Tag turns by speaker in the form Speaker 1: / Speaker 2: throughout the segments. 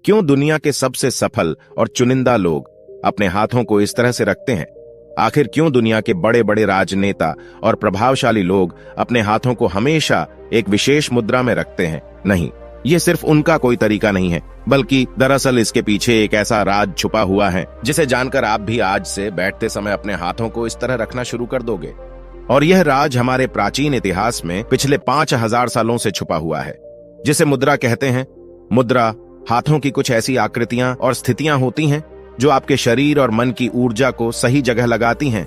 Speaker 1: क्यों दुनिया के सबसे सफल और चुनिंदा लोग अपने हाथों को इस तरह से रखते हैं? आखिर क्यों दुनिया के बड़े बड़े राजनेता और प्रभावशाली लोग अपने हाथों को हमेशा एक विशेष मुद्रा में रखते हैं? नहीं, ये सिर्फ उनका कोई तरीका नहीं है, बल्कि दरअसल इसके पीछे एक ऐसा राज छुपा हुआ है जिसे जानकर आप भी आज से बैठते समय अपने हाथों को इस तरह रखना शुरू कर दोगे। और यह राज हमारे प्राचीन इतिहास में पिछले 5000 सालों से छुपा हुआ है, जिसे मुद्रा कहते हैं। मुद्रा हाथों की कुछ ऐसी आकृतियां और स्थितियां होती हैं जो आपके शरीर और मन की ऊर्जा को सही जगह लगाती हैं।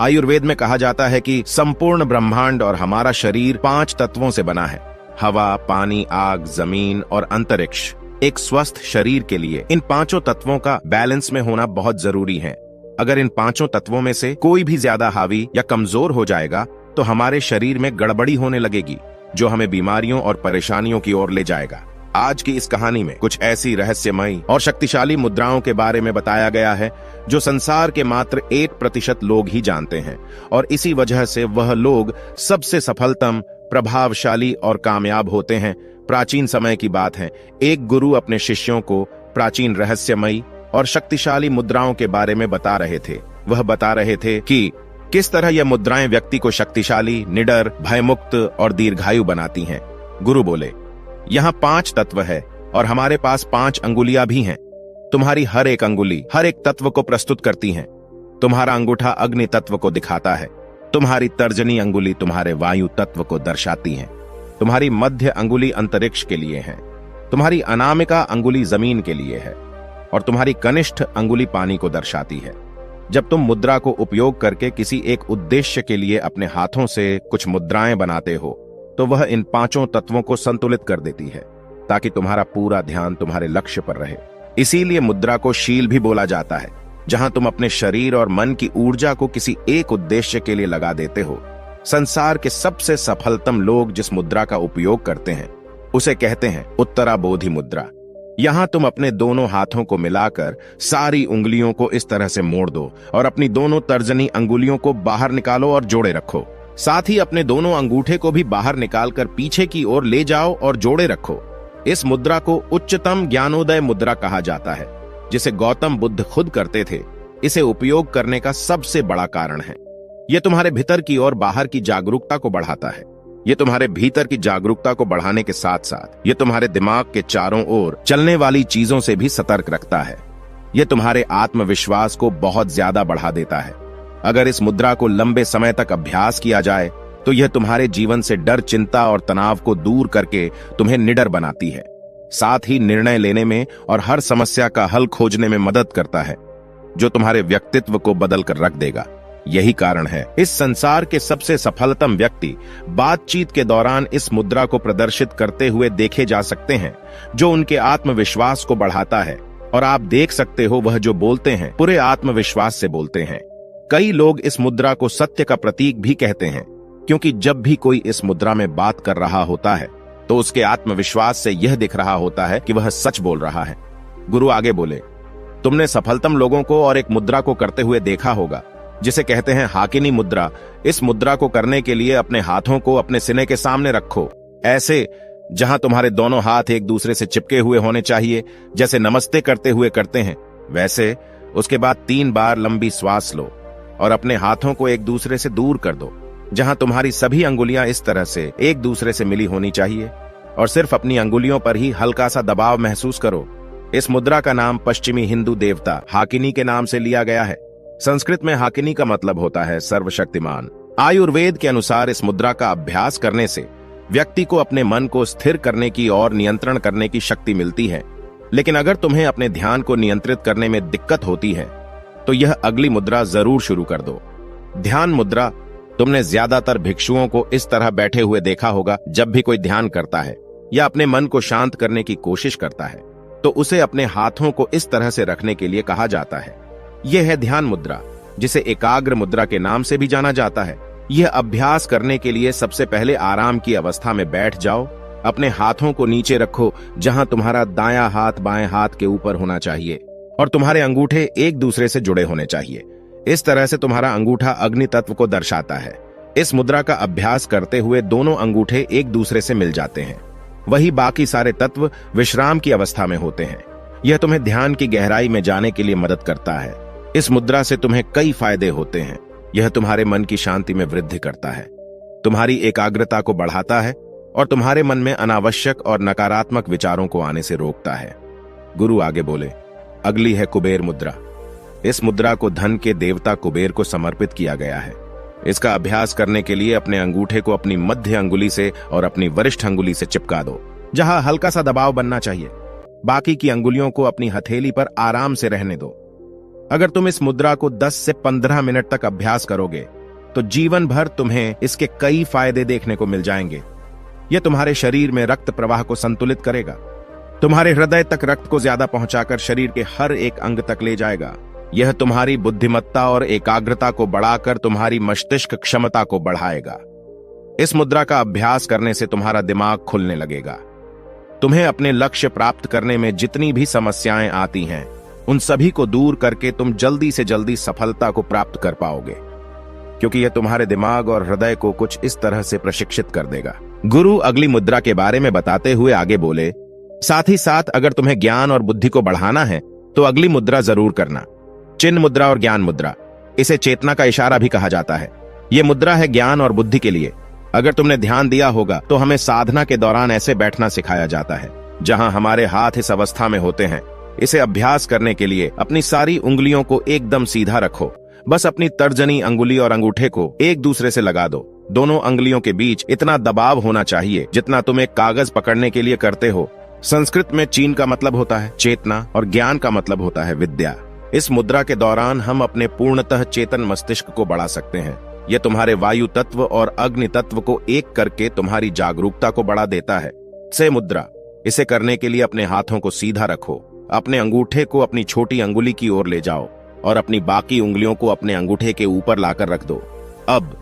Speaker 1: आयुर्वेद में कहा जाता है कि संपूर्ण ब्रह्मांड और हमारा शरीर 5 तत्वों से बना है: हवा, पानी, आग, जमीन और अंतरिक्ष। एक स्वस्थ शरीर के लिए इन 5 तत्वों का बैलेंस में होना बहुत जरूरी है। अगर इन 5 तत्वों में से कोई भी ज्यादा हावी या कमजोर हो जाएगा तो हमारे शरीर में गड़बड़ी होने लगेगी, जो हमें बीमारियों और परेशानियों की ओर ले जाएगा। आज की इस कहानी में कुछ ऐसी रहस्यमयी और शक्तिशाली मुद्राओं के बारे में बताया गया है जो संसार के मात्र 1% लोग ही जानते हैं, और इसी वजह से वह लोग सबसे सफलतम, प्रभावशाली और कामयाब होते हैं। प्राचीन समय की बात है, एक गुरु अपने शिष्यों को प्राचीन रहस्यमयी और शक्तिशाली मुद्राओं के बारे में बता रहे थे। वह बता रहे थे कि किस तरह यह मुद्राएं व्यक्ति को शक्तिशाली, निडर, भयमुक्त और दीर्घायु बनाती हैं। गुरु बोले, यहाँ 5 तत्व है और हमारे पास 5 अंगुलियां भी हैं। तुम्हारी हर एक अंगुली हर एक तत्व को प्रस्तुत करती है। तुम्हारा अंगूठा अग्नि तत्व को दिखाता है, तुम्हारी तर्जनी अंगुली तुम्हारे वायु तत्व को दर्शाती है, तुम्हारी मध्य अंगुली अंतरिक्ष के लिए है, तुम्हारी अनामिका अंगुली जमीन के लिए है और तुम्हारी कनिष्ठ अंगुली पानी को दर्शाती है। जब तुम मुद्रा को उपयोग करके किसी एक उद्देश्य के लिए अपने हाथों से कुछ मुद्राएं बनाते हो तो वह इन 5 तत्वों को संतुलित कर देती है, ताकि तुम्हारा पूरा ध्यान तुम्हारे लक्ष्य पर रहे। इसीलिए मुद्रा को शील भी बोला जाता है, जहां तुम अपने शरीर और मन की ऊर्जा को किसी एक उद्देश्य के लिए लगा देते हो। संसार के सबसे सफलतम लोग जिस मुद्रा का उपयोग करते हैं उसे कहते हैं उत्तराबोधि मुद्रा। यहां तुम अपने दोनों हाथों को मिलाकर सारी उंगलियों को इस तरह से मोड़ दो और अपनी दोनों तर्जनी अंगुलियों को बाहर निकालो और जोड़े रखो। साथ ही अपने दोनों अंगूठे को भी बाहर निकालकर पीछे की ओर ले जाओ और जोड़े रखो। इस मुद्रा को उच्चतम ज्ञानोदय मुद्रा कहा जाता है, जिसे गौतम बुद्ध खुद करते थे। इसे उपयोग करने का सबसे बड़ा कारण है, यह तुम्हारे भीतर की और बाहर की जागरूकता को बढ़ाता है। ये तुम्हारे भीतर की जागरूकता को बढ़ाने के साथ साथ ये तुम्हारे दिमाग के चारों ओर चलने वाली चीजों से भी सतर्क रखता है। ये तुम्हारे आत्मविश्वास को बहुत ज्यादा बढ़ा देता है। अगर इस मुद्रा को लंबे समय तक अभ्यास किया जाए तो यह तुम्हारे जीवन से डर, चिंता और तनाव को दूर करके तुम्हें निडर बनाती है। साथ ही निर्णय लेने में और हर समस्या का हल खोजने में मदद करता है, जो तुम्हारे व्यक्तित्व को बदल कर रख देगा। यही कारण है इस संसार के सबसे सफलतम व्यक्ति बातचीत के दौरान इस मुद्रा को प्रदर्शित करते हुए देखे जा सकते हैं, जो उनके आत्मविश्वास को बढ़ाता है। और आप देख सकते हो वह जो बोलते हैं पूरे आत्मविश्वास से बोलते हैं। कई लोग इस मुद्रा को सत्य का प्रतीक भी कहते हैं, क्योंकि जब भी कोई इस मुद्रा में बात कर रहा होता है तो उसके आत्मविश्वास से यह दिख रहा होता है कि वह सच बोल रहा है। गुरु आगे बोले, तुमने सफलतम लोगों को और एक मुद्रा को करते हुए देखा होगा जिसे कहते हैं हाकिनी मुद्रा। इस मुद्रा को करने के लिए अपने हाथों को अपने सीने के सामने रखो, ऐसे जहां तुम्हारे दोनों हाथ एक दूसरे से चिपके हुए होने चाहिए, जैसे नमस्ते करते हुए करते हैं वैसे। उसके बाद 3 बार लंबी श्वास लो और अपने हाथों को एक दूसरे से दूर कर दो, जहां तुम्हारी सभी अंगुलियां इस तरह से एक दूसरे से मिली होनी चाहिए, और सिर्फ अपनी अंगुलियों पर ही हल्का सा दबाव महसूस करो। इस मुद्रा का नाम पश्चिमी हिंदू देवता हाकिनी के नाम से लिया गया है। संस्कृत में हाकिनी का मतलब होता है सर्वशक्तिमान। आयुर्वेद के अनुसार इस मुद्रा का अभ्यास करने से व्यक्ति को अपने मन को स्थिर करने की और नियंत्रण करने की शक्ति मिलती है। लेकिन अगर तुम्हें अपने ध्यान को नियंत्रित करने में दिक्कत होती है तो यह अगली मुद्रा जरूर शुरू कर दो, ध्यान मुद्रा। तुमने ज्यादातर भिक्षुओं को इस तरह बैठे हुए देखा होगा। जब भी कोई ध्यान करता है या अपने मन को शांत करने की कोशिश करता है तो उसे अपने हाथों को इस तरह से रखने के लिए कहा जाता है। यह है ध्यान मुद्रा, जिसे एकाग्र मुद्रा के नाम से भी जाना जाता है। यह अभ्यास करने के लिए सबसे पहले आराम की अवस्था में बैठ जाओ। अपने हाथों को नीचे रखो, जहां तुम्हारा दायां हाथ बाएं हाथ के ऊपर होना चाहिए और तुम्हारे अंगूठे एक दूसरे से जुड़े होने चाहिए। इस तरह से तुम्हारा अंगूठा अग्नि तत्व को दर्शाता है। इस मुद्रा का अभ्यास करते हुए दोनों अंगूठे एक दूसरे से मिल जाते हैं। वही बाकी सारे तत्व विश्राम की अवस्था में होते हैं। यह तुम्हें ध्यान की गहराई में जाने के लिए मदद करता है। इस मुद्रा से तुम्हें कई फायदे होते हैं। यह तुम्हारे मन की शांति में वृद्धि करता है, तुम्हारी एकाग्रता को बढ़ाता है और तुम्हारे मन में अनावश्यक और नकारात्मक विचारों को आने से रोकता है। गुरु आगे बोले, अगली है कुबेर मुद्रा। इस मुद्रा को धन के देवता कुबेर को समर्पित किया गया है। इसका अभ्यास करने के लिए अपने अंगूठे को अपनी मध्य अंगुली से और अपनी वरिष्ठ अंगुली से चिपका दो, जहां हल्का सा दबाव बनना चाहिए। बाकी की अंगुलियों को अपनी हथेली पर आराम से रहने दो। अगर तुम इस मुद्रा को 10 से 15 मिनट तक अभ्यास करोगे तो जीवन भर तुम्हें इसके कई फायदे देखने को मिल जाएंगे। यह तुम्हारे शरीर में रक्त प्रवाह को संतुलित करेगा, तुम्हारे हृदय तक रक्त को ज्यादा पहुंचाकर शरीर के हर एक अंग तक ले जाएगा। यह तुम्हारी बुद्धिमत्ता और एकाग्रता को बढ़ाकर तुम्हारी मस्तिष्क क्षमता को बढ़ाएगा। इस मुद्रा का अभ्यास करने से तुम्हारा दिमाग खुलने लगेगा। तुम्हें अपने लक्ष्य प्राप्त करने में जितनी भी समस्याएं आती हैं, उन सभी को दूर करके तुम जल्दी से जल्दी सफलता को प्राप्त कर पाओगे, क्योंकि यह तुम्हारे दिमाग और हृदय को कुछ इस तरह से प्रशिक्षित कर देगा। गुरु अगली मुद्रा के बारे में बताते हुए आगे बोले, साथ ही साथ अगर तुम्हें ज्ञान और बुद्धि को बढ़ाना है तो अगली मुद्रा जरूर करना, चिन्ह मुद्रा और ज्ञान मुद्रा। इसे चेतना का इशारा भी कहा जाता है। यह मुद्रा है ज्ञान और बुद्धि के लिए। अगर तुमने ध्यान दिया होगा तो हमें साधना के दौरान ऐसे बैठना सिखाया जाता है जहां हमारे हाथ इस अवस्था में होते हैं। इसे अभ्यास करने के लिए अपनी सारी उंगलियों को एकदम सीधा रखो। बस अपनी तर्जनी अंगुली और अंगूठे को एक दूसरे से लगा दो। दोनों अंगुलियों के बीच इतना दबाव होना चाहिए जितना तुम एक कागज पकड़ने के लिए करते हो। संस्कृत में चीन का मतलब होता है चेतना और ज्ञान का मतलब होता है विद्या। इस मुद्रा के दौरान हम अपने पूर्णतः चेतन मस्तिष्क को बढ़ा सकते हैं। यह तुम्हारे वायु तत्व और अग्नि तत्व को एक करके तुम्हारी जागरूकता को बढ़ा देता है। से मुद्रा, इसे करने के लिए अपने हाथों को सीधा रखो। अपने अंगूठे को अपनी छोटी अंगुली की ओर ले जाओ और अपनी बाकी उंगलियों को अपने अंगूठे के ऊपर लाकर रख दो। अब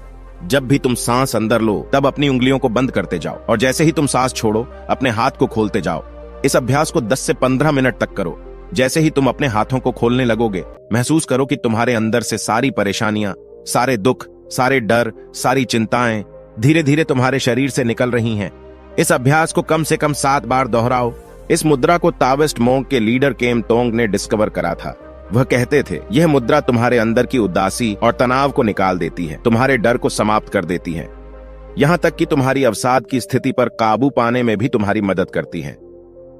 Speaker 1: जब भी तुम सांस अंदर लो तब अपनी उंगलियों को बंद करते जाओ और जैसे ही तुम सांस छोड़ो अपने हाथ को खोलते जाओ। इस अभ्यास को 10 से 15 मिनट तक करो। जैसे ही तुम अपने हाथों को खोलने लगोगे, महसूस करो कि तुम्हारे अंदर से सारी परेशानियां, सारे दुख, सारे डर, सारी चिंताएं धीरे धीरे तुम्हारे शरीर से निकल रही हैं। इस अभ्यास को कम से कम 7 बार दोहराओ। इस मुद्रा को ताओइस्ट मोंक के लीडर केम तोंग ने डिस्कवर करा था। वह कहते थे, यह मुद्रा तुम्हारे अंदर की उदासी और तनाव को निकाल देती है, तुम्हारे डर को समाप्त कर देती है, यहां तक कि तुम्हारी अवसाद की स्थिति पर काबू पाने में भी तुम्हारी मदद करती है।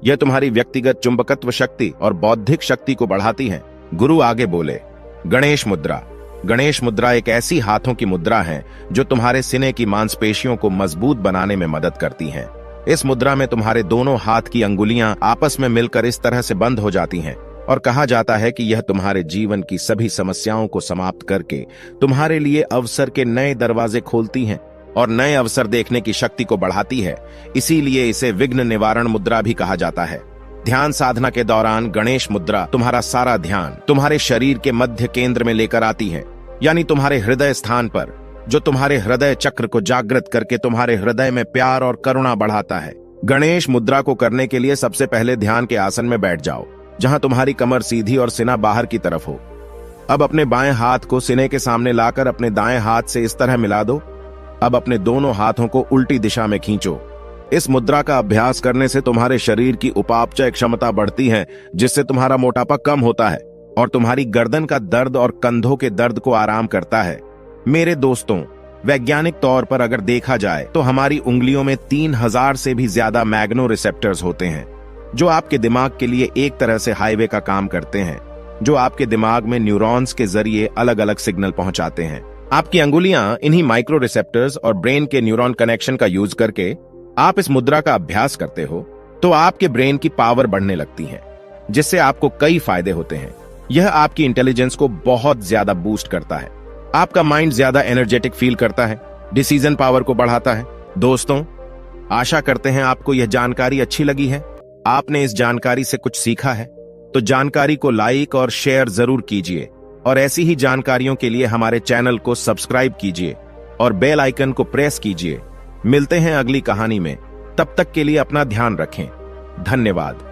Speaker 1: यह तुम्हारी व्यक्तिगत चुंबकत्व शक्ति और बौद्धिक शक्ति को बढ़ाती है। गुरु आगे बोले, गणेश मुद्रा। गणेश मुद्रा एक ऐसी हाथों की मुद्रा है जो तुम्हारे सीने की मांसपेशियों को मजबूत बनाने में मदद करती है। इस मुद्रा में तुम्हारे दोनों हाथ की अंगुलियां आपस में मिलकर इस तरह से बंद हो जाती हैं और कहा जाता है कि यह तुम्हारे जीवन की सभी समस्याओं को समाप्त करके तुम्हारे लिए अवसर के नए दरवाजे खोलती हैं और नए अवसर देखने की शक्ति को बढ़ाती है। इसीलिए इसे विघ्न निवारण मुद्रा भी कहा जाता है। ध्यान साधना के दौरान गणेश मुद्रा तुम्हारा सारा ध्यान तुम्हारे शरीर के मध्य केंद्र में लेकर आती है, यानी तुम्हारे हृदय स्थान पर, जो तुम्हारे हृदय चक्र को जागृत करके तुम्हारे हृदय में प्यार और करुणा बढ़ाता है। गणेश मुद्रा को करने के लिए सबसे पहले ध्यान के आसन में बैठ जाओ, जहां तुम्हारी कमर सीधी और सीना बाहर की तरफ हो। अब अपने बाएं हाथ को सीने के सामने लाकर अपने दाएं हाथ से इस तरह मिला दो। अब अपने दोनों हाथों को उल्टी दिशा में खींचो। इस मुद्रा का अभ्यास करने से तुम्हारे शरीर की उपापचय क्षमता बढ़ती है, जिससे तुम्हारा मोटापा कम होता है और तुम्हारी गर्दन का दर्द और कंधों के दर्द को आराम करता है। मेरे दोस्तों, वैज्ञानिक तौर पर अगर देखा जाए तो हमारी उंगलियों में 3000 से भी ज्यादा मैग्नो रिसेप्टर्स होते हैं, जो आपके दिमाग के लिए एक तरह से हाईवे का काम करते हैं, जो आपके दिमाग में न्यूरॉन्स के जरिए अलग अलग सिग्नल पहुंचाते हैं। आपकी अंगुलियां इन्हीं माइक्रो रिसेप्टर्स और ब्रेन के न्यूरॉन कनेक्शन का यूज करके आप इस मुद्रा का अभ्यास करते हो तो आपके ब्रेन की पावर बढ़ने लगती है, जिससे आपको कई फायदे होते हैं। यह आपकी इंटेलिजेंस को बहुत ज्यादा बूस्ट करता है, आपका माइंड ज्यादा एनर्जेटिक फील करता है, डिसीजन पावर को बढ़ाता है। दोस्तों, आशा करते हैं आपको यह जानकारी अच्छी लगी है, आपने इस जानकारी से कुछ सीखा है। तो जानकारी को लाइक और शेयर जरूर कीजिए और ऐसी ही जानकारियों के लिए हमारे चैनल को सब्सक्राइब कीजिए और बेल आइकन को प्रेस कीजिए। मिलते हैं अगली कहानी में, तब तक के लिए अपना ध्यान रखें। धन्यवाद।